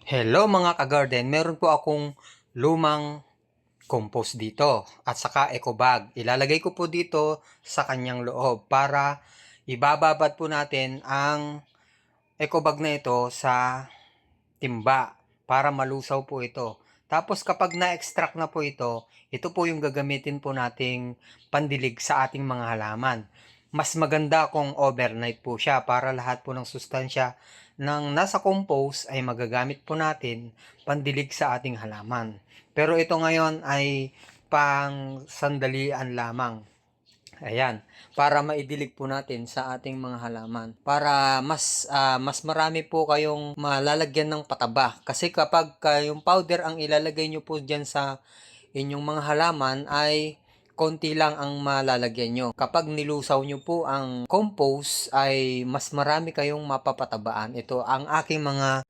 Hello mga ka-garden, meron po akong lumang compost dito at saka eco bag. Ilalagay ko po dito sa kanyang loob para ibababad po natin ang eco bag na ito sa timba para malusaw po ito. Tapos kapag na-extract na po ito po yung gagamitin po nating pandilig sa ating mga halaman. Mas maganda kung overnight po siya para lahat po ng sustansya ng nasa compost ay magagamit po natin pandilig sa ating halaman. Pero ito ngayon ay pang sandalian lamang. Ayan, para maidilig po natin sa ating mga halaman. Para mas marami po kayong malalagyan ng pataba. Kasi kapag yung powder ang ilalagay nyo po dyan sa inyong mga halaman ay konti lang ang malalagyan nyo. Kapag nilusaw nyo po ang compost ay mas marami kayong mapapatabaan. Ito ang aking mga